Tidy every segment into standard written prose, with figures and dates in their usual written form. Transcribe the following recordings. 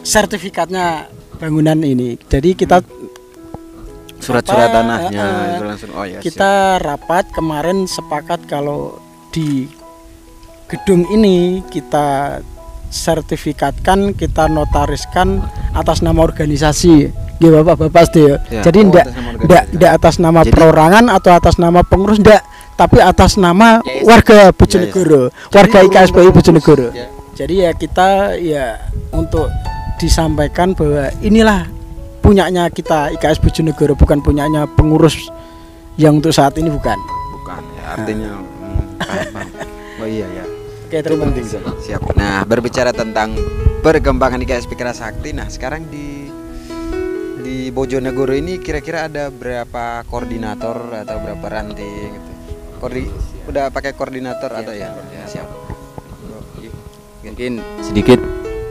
sertifikatnya bangunan ini. Jadi kita surat-surat tanahnya itu langsung. Oh ya. Kita rapat kemarin sepakat kalau di gedung ini kita sertifikatkan, kita notariskan atas nama organisasi. Ya Bapak-bapak ya. Jadi ndak atas nama perorangan atau atas nama pengurus, ndak, tapi atas nama warga Bojonegoro, warga IKSPI Bojonegoro. Jadi ya kita ya untuk disampaikan bahwa inilah punyanya kita IKS Bojonegoro, bukan punyanya pengurus yang untuk saat ini, bukan ya, artinya oh iya ya. Oke, terima kasih. Siap. Nah, berbicara tentang perkembangan IKSP Kerasakti, nah sekarang di Bojonegoro ini kira-kira ada berapa koordinator atau berapa ranting gitu? Udah pakai koordinator atau ya? Ya, siap. Mungkin sedikit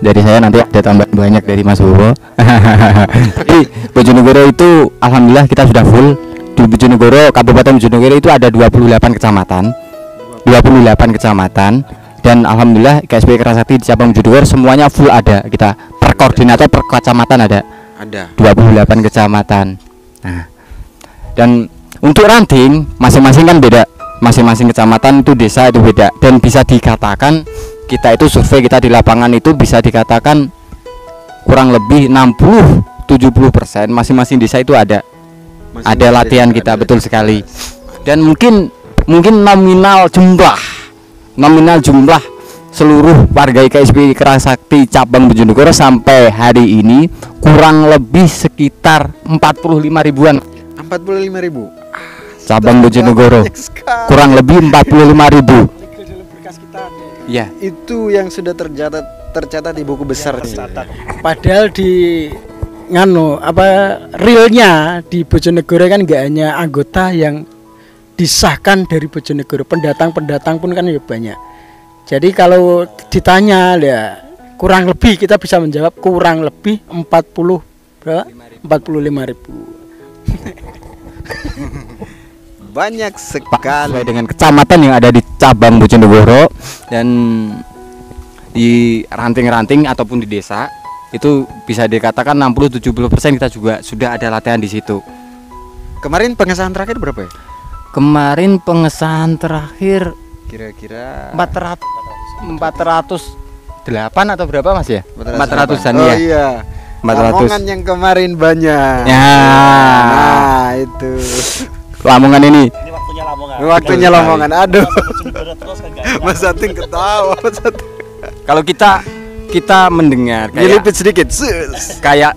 dari saya, nanti ada tambahan banyak dari Mas Bowo. Jadi Bojonegoro itu alhamdulillah kita sudah full. Di Bojonegoro, Kabupaten Bojonegoro itu ada 28 kecamatan. 28 kecamatan dan alhamdulillah IKSP Kerasakti di cabang Bojonegoro semuanya full ada. Kita per koordinator per kecamatan ada 28 kecamatan. Nah, dan untuk ranting masing-masing kan beda. Masing-masing kecamatan itu desa itu beda, dan bisa dikatakan kita itu survei kita di lapangan itu bisa dikatakan kurang lebih 60-70% masing-masing desa itu ada latihan kita, betul sekali. Dan mungkin nominal jumlah seluruh warga IKSP Kerasakti cabang Bojonegoro sampai hari ini kurang lebih sekitar 45 ribuan. 45 ribu cabang Bojonegoro kurang lebih 45 ribu. Ya, itu yang sudah tercatat di buku besar. Padahal di realnya di Bojonegoro kan nggak hanya anggota yang disahkan dari Bojonegoro, pendatang pun kan ya banyak. Jadi kalau ditanya ya kurang lebih kita bisa menjawab kurang lebih 45 ribu. Banyak sekali dengan kecamatan yang ada di cabang Bojonegoro, dan di ranting-ranting ataupun di desa itu bisa dikatakan 60-70% kita juga sudah ada latihan di situ. Kemarin pengesahan terakhir berapa ya? Kemarin pengesahan terakhir kira-kira 408 atau berapa Mas ya? 400-an ya. Oh iya. 400. Lamongan yang kemarin banyak. Ya. Nah, itu. Lamongan ini. Ini waktunya Lamongan. Waktunya Lamongan. Aduh. Mas Sating ketawa, Mas Sating. Kalau kita mendengar nyelipit sedikit. Kayak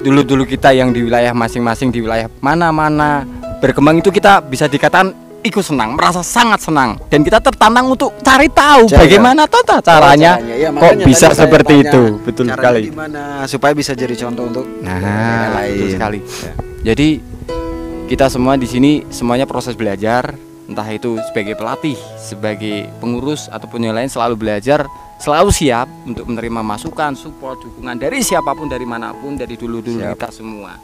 dulu kita yang di wilayah masing-masing, di wilayah mana-mana berkembang itu kita bisa dikatakan ikut senang, merasa sangat senang, dan kita tertantang untuk cari tahu bagaimana caranya ya, kok bisa seperti itu. Betul sekali. Gimana supaya bisa jadi contoh untuk betul sekali. Ya. Jadi kita semua di sini semuanya proses belajar, entah itu sebagai pelatih, sebagai pengurus ataupun yang lain, selalu belajar, selalu siap untuk menerima masukan, support, dukungan dari siapapun, dari manapun, dari dulu-dulu kita semua.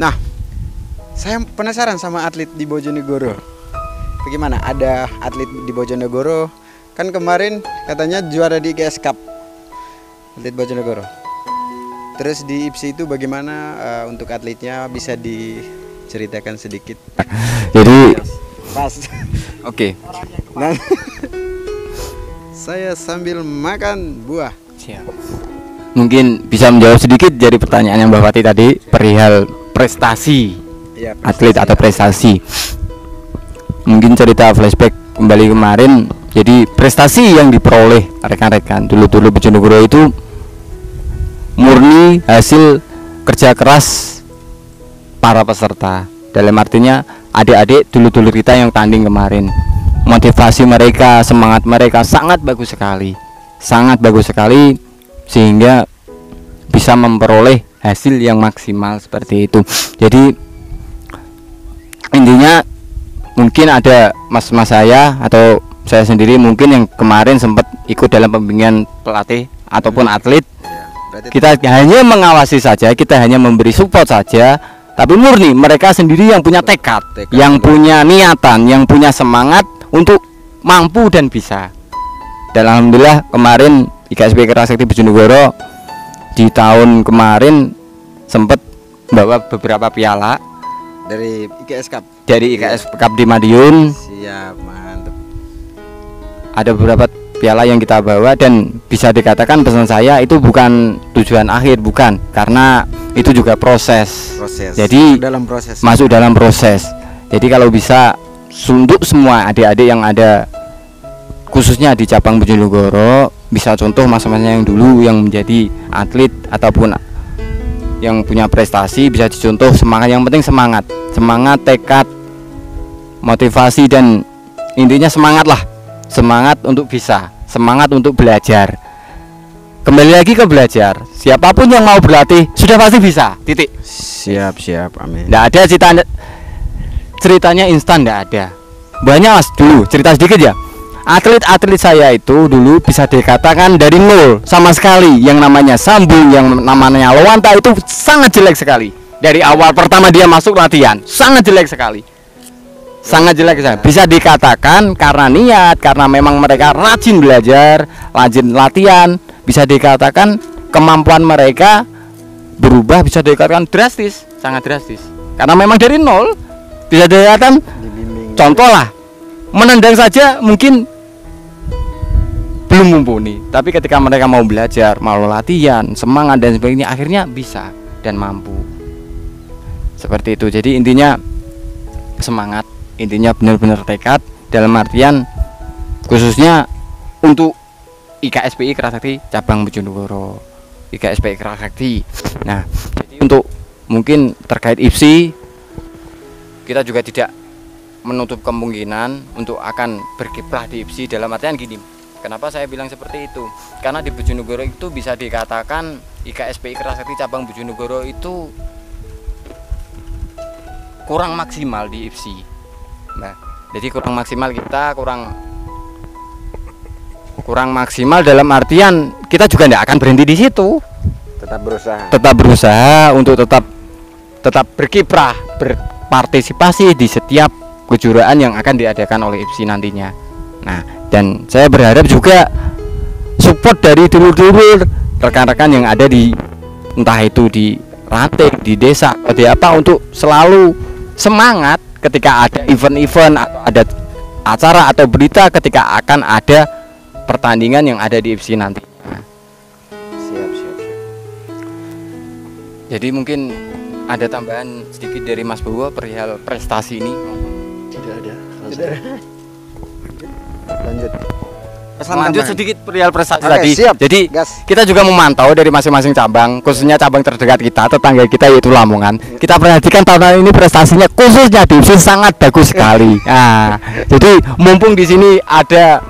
Nah, saya penasaran sama atlet di Bojonegoro. Bagaimana? Ada atlet di Bojonegoro kan kemarin katanya juara di IKS Cup, atlet Bojonegoro. Terus di IPSI itu bagaimana untuk atletnya, bisa diceritakan sedikit? Jadi pas. Oke. Nah, saya sambil makan buah. Siap. Mungkin bisa menjawab sedikit dari pertanyaan yang Mbak Fati tadi perihal prestasi, ya, atlet atau prestasi. Mungkin cerita flashback kembali kemarin. Jadi prestasi yang diperoleh rekan-rekan dulu Bojonegoro itu murni hasil kerja keras para peserta. Dalam artinya adik-adik dulu kita yang tanding kemarin, motivasi mereka, semangat mereka sangat bagus sekali, sehingga bisa memperoleh hasil yang maksimal seperti itu. Jadi intinya mungkin ada mas-mas saya atau saya sendiri mungkin yang kemarin sempat ikut dalam pembimbingan pelatih ataupun atlet. Kita hanya mengawasi saja, kita hanya memberi support saja, tapi murni mereka sendiri yang punya tekad, yang punya niatan, yang punya semangat untuk mampu dan bisa. Dan alhamdulillah kemarin IKSP Kerasakti Bojonegoro di tahun kemarin sempat bawa beberapa piala Dari IKS Cup. dari IKS Cup di Madiun. Siap, mantap. Ada beberapa piala yang kita bawa dan bisa dikatakan pesan saya itu bukan tujuan akhir, bukan, karena itu juga proses. Jadi dalam proses. masuk dalam proses. Jadi kalau bisa untuk semua adik-adik yang ada khususnya di cabang Bojonegoro bisa contoh masa-masanya yang dulu yang menjadi atlet ataupun yang punya prestasi bisa dicontoh. Semangat, yang penting semangat, tekad, motivasi, dan intinya semangat lah, semangat untuk bisa, semangat untuk belajar. Kembali lagi ke belajar, siapapun yang mau berlatih sudah pasti bisa, titik. Siap, amin. Nggak ada ceritanya instan, nggak ada. Banyak mas, dulu cerita sedikit ya. Atlet-atlet saya itu dulu bisa dikatakan dari nol sama sekali. Yang namanya sambung, yang namanya lowanta itu sangat jelek sekali. Dari awal pertama dia masuk latihan sangat jelek sekali. Sangat jelek sekali. Bisa dikatakan karena niat, karena memang mereka rajin belajar, rajin latihan. Bisa dikatakan kemampuan mereka berubah, bisa dikatakan drastis, sangat drastis. Karena memang dari nol. Bisa dikatakan contoh lah, menendang saja mungkin belum mumpuni, tapi ketika mereka mau belajar, mau latihan, semangat dan sebagainya, akhirnya bisa dan mampu. Seperti itu. Jadi intinya semangat, intinya benar-benar tekad, dalam artian khususnya untuk IKSPI Kerasakti cabang Bojonegoro, IKSPI Kerasakti. Nah, jadi untuk mungkin terkait IPSI kita juga tidak menutup kemungkinan untuk akan berkiprah di IPSI. Dalam artian gini, kenapa saya bilang seperti itu? Karena di Bojonegoro itu bisa dikatakan IKSPI Kerasakti cabang Bojonegoro itu kurang maksimal di IPSI. Nah, jadi kurang maksimal, kita kurang maksimal dalam artian kita juga tidak akan berhenti di situ. Tetap berusaha untuk tetap berkiprah, berpartisipasi di setiap kejuaraan yang akan diadakan oleh IPSI nantinya. Nah, dan saya berharap juga support dari dulur-dulur, rekan-rekan yang ada di entah itu di ranting, di desa, atau apa, untuk selalu semangat ketika ada event-event atau ada acara atau berita ketika akan ada pertandingan yang ada di IPSI nanti. Siap. Jadi mungkin ada tambahan sedikit dari Mas Bowo perihal prestasi ini. Tidak ada. Lanjut sedikit perihal prestasi Oke, tadi. siap. Jadi Gas. kita juga memantau dari masing-masing cabang, khususnya cabang terdekat kita, tetangga kita yaitu Lamongan. Kita perhatikan tahun ini prestasinya khususnya di IPSI sangat bagus sekali. Nah, jadi mumpung di sini ada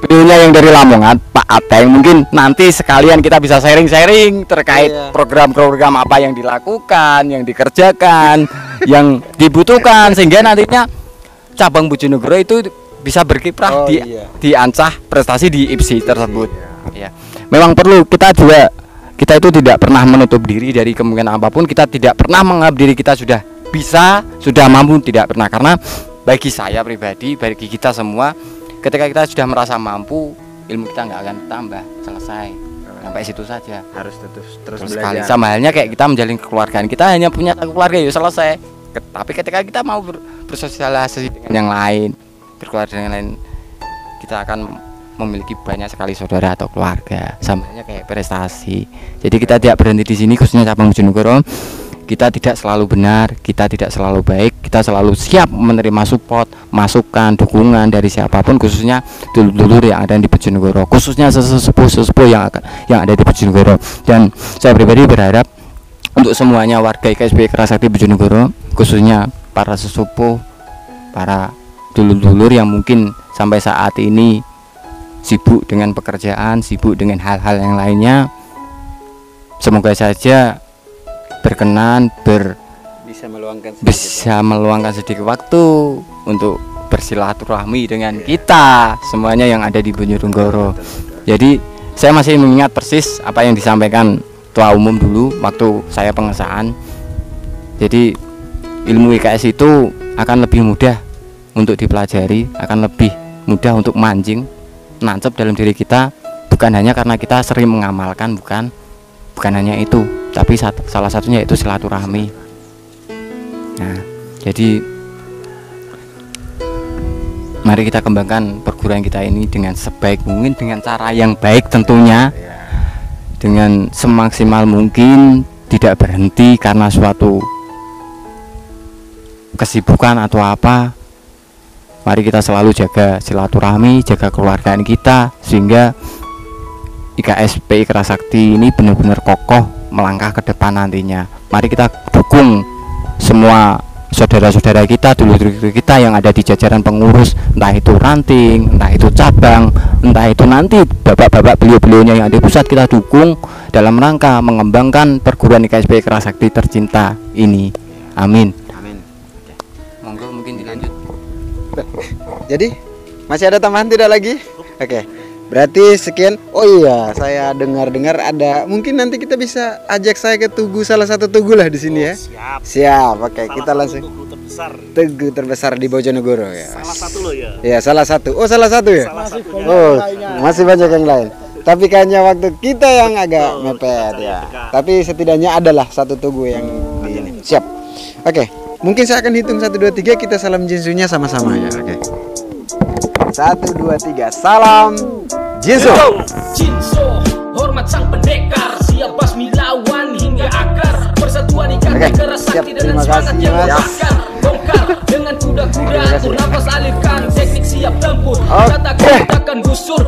beliaunya yang dari Lamongan, Pak Ateng, mungkin nanti sekalian kita bisa sharing-sharing terkait program-program apa yang dilakukan, yang dikerjakan, yang dibutuhkan, sehingga nantinya cabang Bojonegoro itu bisa berkiprah di ancah prestasi di IPSI tersebut. Ya. Memang perlu kita itu tidak pernah menutup diri dari kemungkinan apapun. Kita tidak pernah menganggap diri kita sudah bisa, sudah mampu, tidak pernah. Karena bagi saya pribadi, bagi kita semua, ketika kita sudah merasa mampu, ilmu kita nggak akan tambah, selesai sampai situ saja. Harus terus sekali. belajar. Sama halnya kayak kita menjalin kekeluargaan, kita hanya punya satu keluarga, ya selesai. Tapi ketika kita mau bersosialisasi dengan yang lain, berkeluarga dengan lain, kita akan memiliki banyak sekali saudara atau keluarga. Sama halnya kayak prestasi. Jadi kita tidak berhenti di sini, khususnya cabang Bojonegoro. Kita tidak selalu benar, kita tidak selalu baik, kita selalu siap menerima support, masukan, dukungan dari siapapun, khususnya dulur-dulur yang ada di Bojonegoro, khususnya sesepuh yang ada di Bojonegoro. Dan saya pribadi berharap untuk semuanya warga IKSPI Kerasakti Bojonegoro, khususnya para sesepuh, para dulur-dulur yang mungkin sampai saat ini sibuk dengan pekerjaan, sibuk dengan hal-hal yang lainnya, semoga saja berkenan bisa meluangkan sedikit waktu untuk bersilaturahmi dengan kita semuanya yang ada di Bojonegoro. Jadi saya masih mengingat persis apa yang disampaikan Ketua Umum dulu waktu saya pengesahan. Jadi ilmu IKS itu akan lebih mudah untuk dipelajari, akan lebih mudah untuk mancing, nancep dalam diri kita, bukan hanya karena kita sering mengamalkan, bukan, bukan hanya itu, tapi salah satunya itu silaturahmi. Nah, jadi mari kita kembangkan perguruan kita ini dengan sebaik mungkin, dengan cara yang baik tentunya, dengan semaksimal mungkin, tidak berhenti karena suatu kesibukan atau apa. Mari kita selalu jaga silaturahmi, jaga keluargaan kita, sehingga IKSP Kerasakti ini benar-benar kokoh melangkah ke depan nantinya. Mari kita dukung semua saudara-saudara kita, dulur-dulur kita yang ada di jajaran pengurus, entah itu ranting, entah itu cabang, entah itu nanti bapak-bapak beliau-beliaunya yang ada di pusat, kita dukung dalam rangka mengembangkan perguruan IKSP Kerasakti tercinta ini. Amin. Amin. Monggo mungkin dilanjut. Jadi masih ada tambahan tidak lagi? Oke. Berarti sekian. Oh iya, saya dengar-dengar ada, mungkin nanti kita bisa ajak saya ke tugu, salah satu tugu lah di sini ya. Siap. Siap. Oke, kita langsung. Tugu terbesar. Tugu terbesar di Bojonegoro ya. Salah satu loh ya. Ya, salah satu. Oh, salah satu ya? Salah satu. Oh, masih banyak yang lain. Tapi kayaknya waktu kita yang agak Betul, mepet kita ya. yang dekat. Tapi setidaknya adalah satu tugu yang di ini. Siap. Oke, mungkin saya akan hitung 1 2 3, kita salam jinsunya sama-sama ya. Oke. 1 2 3. Salam jinsu. Jinso, hormat sang pendekar, siap basmi lawan hingga akar. Persatuan ikan Oke, Kerasakti siap. dengan Terima semangat kasih, yang Mas. membakar. Bongkar dengan kuda-kuda, atur nafas alirkan, teknik siap tempur. Oke. Katakan kita akan gusur.